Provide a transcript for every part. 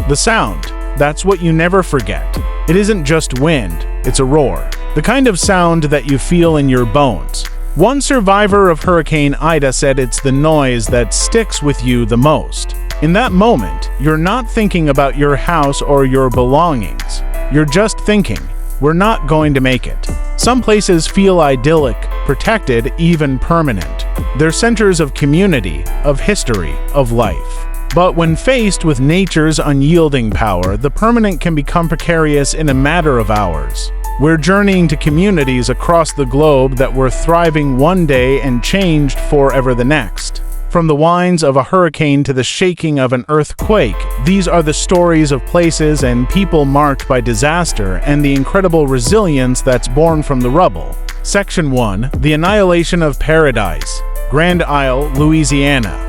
The sound, that's what you never forget. It isn't just wind, it's a roar. The kind of sound that you feel in your bones. One survivor of Hurricane Ida said it's the noise that sticks with you the most. In that moment, you're not thinking about your house or your belongings. You're just thinking, we're not going to make it. Some places feel idyllic, protected, even permanent. They're centers of community, of history, of life. But when faced with nature's unyielding power, the permanent can become precarious in a matter of hours. We're journeying to communities across the globe that were thriving one day and changed forever the next. From the whines of a hurricane to the shaking of an earthquake, these are the stories of places and people marked by disaster and the incredible resilience that's born from the rubble. Section 1. The Annihilation of Paradise. Grand Isle, Louisiana.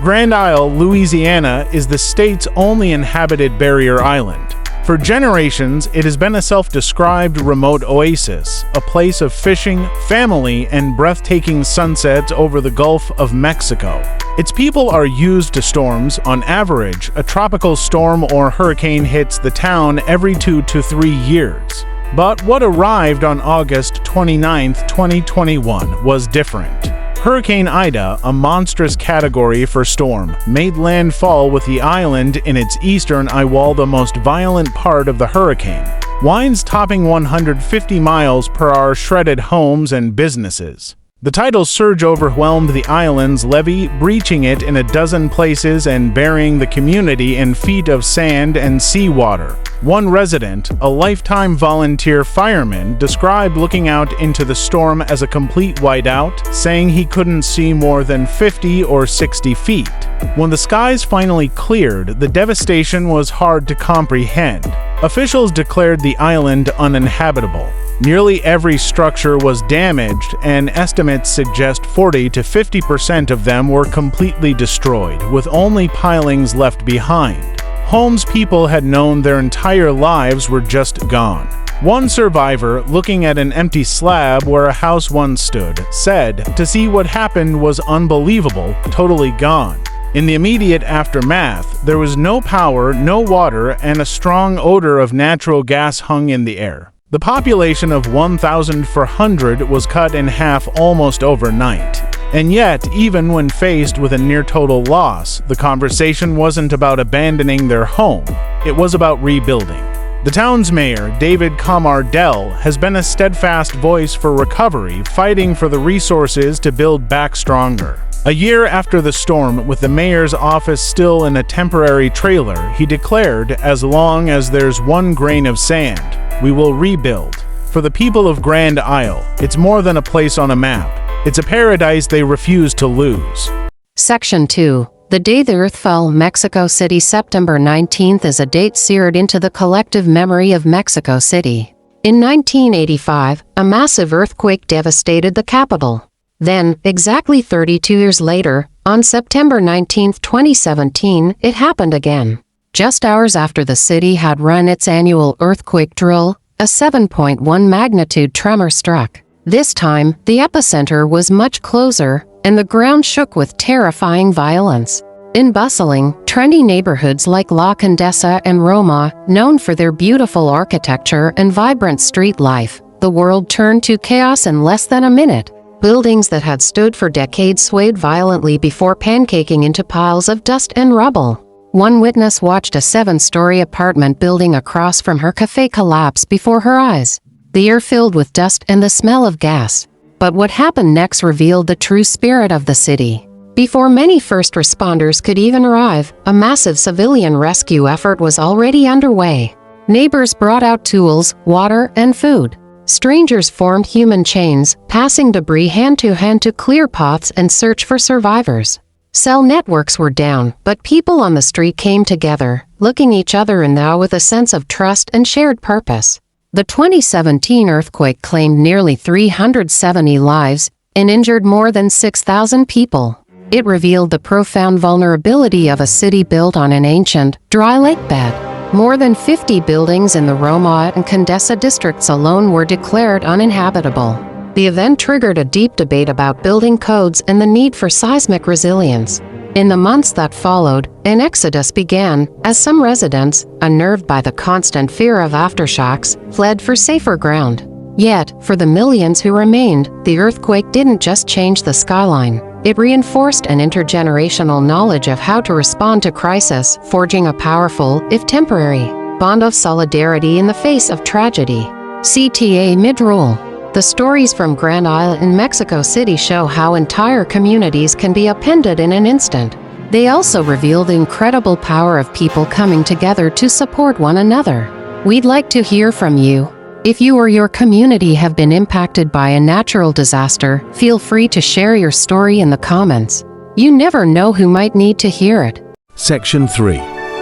Grand Isle, Louisiana is the state's only inhabited barrier island. For generations, it has been a self-described remote oasis, a place of fishing, family, and breathtaking sunsets over the Gulf of Mexico. Its people are used to storms. On average, a tropical storm or hurricane hits the town every 2 to 3 years. But what arrived on August 29, 2021 was different. Hurricane Ida, a monstrous category for storm, made landfall with the island in its eastern eyewall, the most violent part of the hurricane. Winds topping 150 miles per hour shredded homes and businesses. The tidal surge overwhelmed the island's levee, breaching it in a dozen places and burying the community in feet of sand and seawater. One resident, a lifetime volunteer fireman, described looking out into the storm as a complete whiteout, saying he couldn't see more than 50 or 60 feet. When the skies finally cleared, the devastation was hard to comprehend. Officials declared the island uninhabitable. Nearly every structure was damaged, and estimates suggest 40 to 50% of them were completely destroyed, with only pilings left behind. Homes people had known their entire lives were just gone. One survivor, looking at an empty slab where a house once stood, said, "To see what happened was unbelievable, totally gone." In the immediate aftermath, there was no power, no water, and a strong odor of natural gas hung in the air. The population of 1,400 was cut in half almost overnight. And yet, even when faced with a near-total loss, the conversation wasn't about abandoning their home. It was about rebuilding. The town's mayor, David Comardell, has been a steadfast voice for recovery, fighting for the resources to build back stronger. A year after the storm, with the mayor's office still in a temporary trailer, he declared, "As long as there's one grain of sand, we will rebuild." For the people of Grand Isle, it's more than a place on a map. It's a paradise they refuse to lose. Section 2. The day the earth fell. Mexico City. September 19th is a date seared into the collective memory of Mexico City. In 1985, a massive earthquake devastated the capital. Then, exactly 32 years later, on September 19, 2017, it happened again. Just hours after the city had run its annual earthquake drill, a 7.1 magnitude tremor struck. This time, the epicenter was much closer, and the ground shook with terrifying violence. In bustling, trendy neighborhoods like La Condesa and Roma, known for their beautiful architecture and vibrant street life, the world turned to chaos in less than a minute. Buildings that had stood for decades swayed violently before pancaking into piles of dust and rubble. One witness watched a 7-story apartment building across from her cafe collapse before her eyes. The air filled with dust and the smell of gas. But what happened next revealed the true spirit of the city. Before many first responders could even arrive, a massive civilian rescue effort was already underway. Neighbors brought out tools, water, and food. Strangers formed human chains, passing debris hand to hand to clear paths and search for survivors. Cell networks were down, but people on the street came together, looking each other in the eye with a sense of trust and shared purpose. The 2017 earthquake claimed nearly 370 lives and injured more than 6,000 people. It revealed the profound vulnerability of a city built on an ancient, dry lake bed. More than 50 buildings in the Roma and Condesa districts alone were declared uninhabitable. The event triggered a deep debate about building codes and the need for seismic resilience. In the months that followed, an exodus began, as some residents, unnerved by the constant fear of aftershocks, fled for safer ground. Yet, for the millions who remained, the earthquake didn't just change the skyline. It reinforced an intergenerational knowledge of how to respond to crisis, forging a powerful, if temporary, bond of solidarity in the face of tragedy. CTA Mid-Roll. The stories from Grand Isle in Mexico City show how entire communities can be upended in an instant. They also reveal the incredible power of people coming together to support one another. We'd like to hear from you. If you or your community have been impacted by a natural disaster, feel free to share your story in the comments. You never know who might need to hear it. Section 3.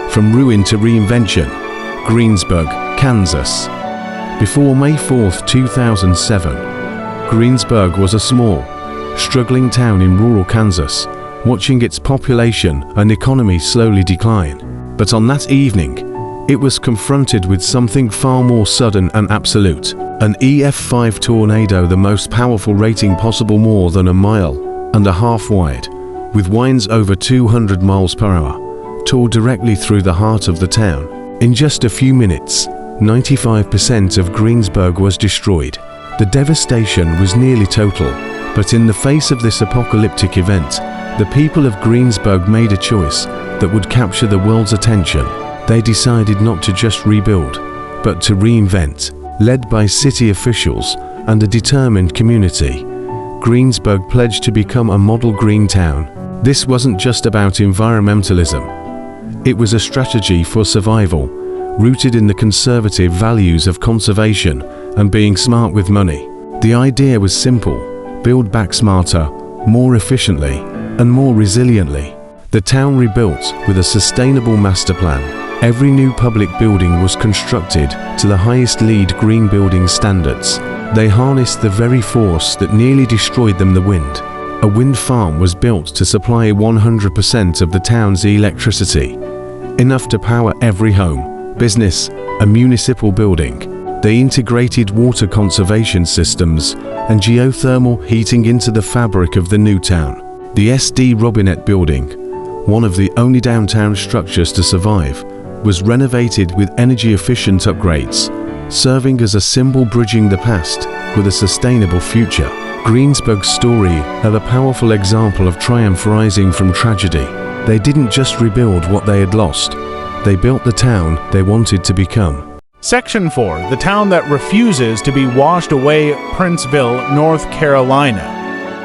From Ruin to Reinvention. Greensburg, Kansas. Before May 4, 2007, Greensburg was a small, struggling town in rural Kansas, watching its population and economy slowly decline. But on that evening, it was confronted with something far more sudden and absolute. An EF5 tornado, the most powerful rating possible, more than 1.5 miles wide, with winds over 200 miles per hour, tore directly through the heart of the town. In just a few minutes, 95% of Greensburg was destroyed. The devastation was nearly total, but in the face of this apocalyptic event, the people of Greensburg made a choice that would capture the world's attention. They decided not to just rebuild, but to reinvent. Led by city officials and a determined community, Greensburg pledged to become a model green town. This wasn't just about environmentalism. It was a strategy for survival, rooted in the conservative values of conservation and being smart with money. The idea was simple: build back smarter, more efficiently, and more resiliently. The town rebuilt with a sustainable master plan. Every new public building was constructed to the highest LEED green building standards. They harnessed the very force that nearly destroyed them, the wind. A wind farm was built to supply 100% of the town's electricity, enough to power every home, business, and municipal building. They integrated water conservation systems and geothermal heating into the fabric of the new town. The SD Robinette building, one of the only downtown structures to survive, was renovated with energy-efficient upgrades, serving as a symbol bridging the past with a sustainable future. Greensburg's story are a powerful example of triumph rising from tragedy. They didn't just rebuild what they had lost. They built the town they wanted to become. Section 4. The town that refuses to be washed away. Princeville, North Carolina.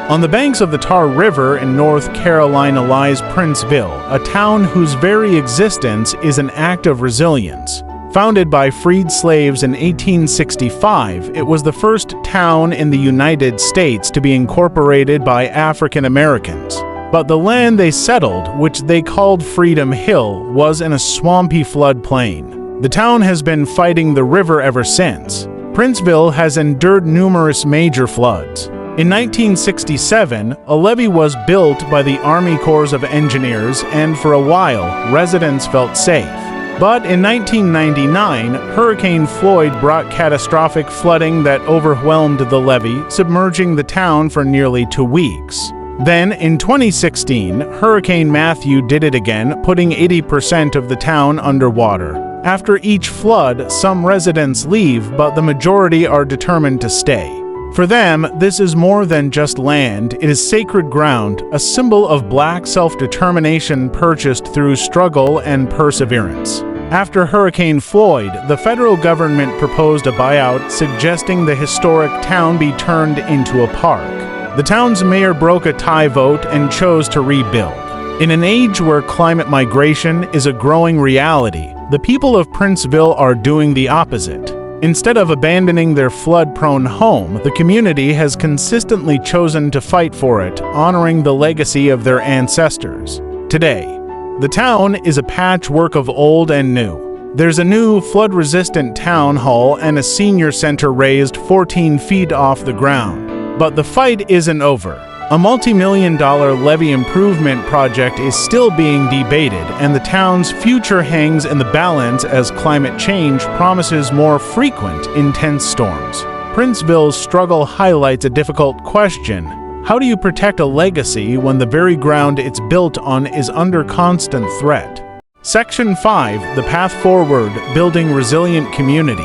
On the banks of the Tar River in North Carolina lies Princeville, a town whose very existence is an act of resilience. Founded by freed slaves in 1865, it was the first town in the United States to be incorporated by African Americans. But the land they settled, which they called Freedom Hill, was in a swampy floodplain. The town has been fighting the river ever since. Princeville has endured numerous major floods. In 1967, a levee was built by the Army Corps of Engineers, and for a while, residents felt safe. But in 1999, Hurricane Floyd brought catastrophic flooding that overwhelmed the levee, submerging the town for nearly 2 weeks. Then, in 2016, Hurricane Matthew did it again, putting 80% of the town underwater. After each flood, some residents leave, but the majority are determined to stay. For them, this is more than just land. It is sacred ground, a symbol of Black self-determination purchased through struggle and perseverance. After Hurricane Floyd, the federal government proposed a buyout, suggesting the historic town be turned into a park. The town's mayor broke a tie vote and chose to rebuild. In an age where climate migration is a growing reality, the people of Princeville are doing the opposite. Instead of abandoning their flood-prone home, the community has consistently chosen to fight for it, honoring the legacy of their ancestors. Today, the town is a patchwork of old and new. There's a new flood-resistant town hall and a senior center raised 14 feet off the ground. But the fight isn't over. A multi-million-dollar levee improvement project is still being debated, and the town's future hangs in the balance as climate change promises more frequent, intense storms. Princeville's struggle highlights a difficult question: How do you protect a legacy when the very ground it's built on is under constant threat? Section 5, The Path Forward, Building Resilient Communities.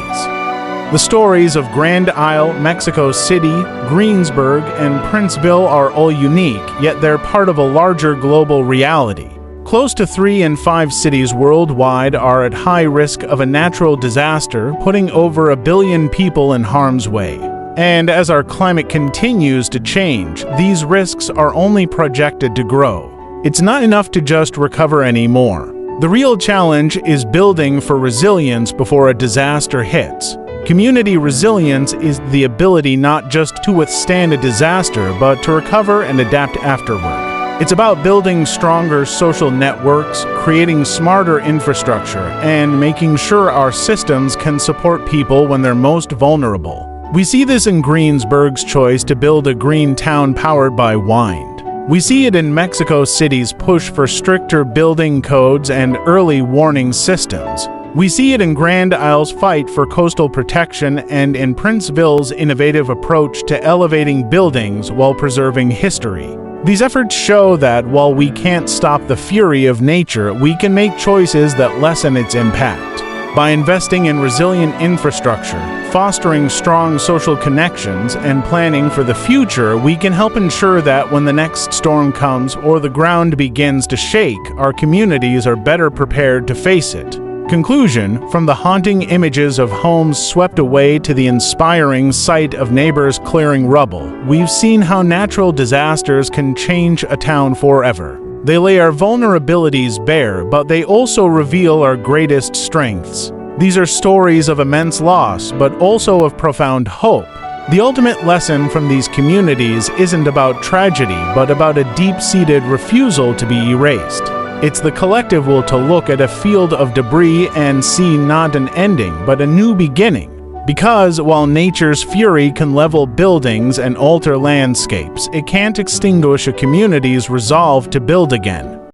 The stories of Grand Isle, Mexico City, Greensburg, and Princeville are all unique, yet they're part of a larger global reality. Close to 3 in 5 cities worldwide are at high risk of a natural disaster, putting over 1 billion people in harm's way. And as our climate continues to change, these risks are only projected to grow. It's not enough to just recover anymore. The real challenge is building for resilience before a disaster hits. Community resilience is the ability not just to withstand a disaster, but to recover and adapt afterward. It's about building stronger social networks, creating smarter infrastructure, and making sure our systems can support people when they're most vulnerable. We see this in Greensburg's choice to build a green town powered by wind. We see it in Mexico City's push for stricter building codes and early warning systems. We see it in Grand Isle's fight for coastal protection and in Princeville's innovative approach to elevating buildings while preserving history. These efforts show that while we can't stop the fury of nature, we can make choices that lessen its impact. By investing in resilient infrastructure, fostering strong social connections, and planning for the future, we can help ensure that when the next storm comes or the ground begins to shake, our communities are better prepared to face it. Conclusion: from the haunting images of homes swept away to the inspiring sight of neighbors clearing rubble, we've seen how natural disasters can change a town forever. They lay our vulnerabilities bare, but they also reveal our greatest strengths. These are stories of immense loss, but also of profound hope. The ultimate lesson from these communities isn't about tragedy, but about a deep-seated refusal to be erased. It's the collective will to look at a field of debris and see not an ending, but a new beginning. Because while nature's fury can level buildings and alter landscapes, it can't extinguish a community's resolve to build again.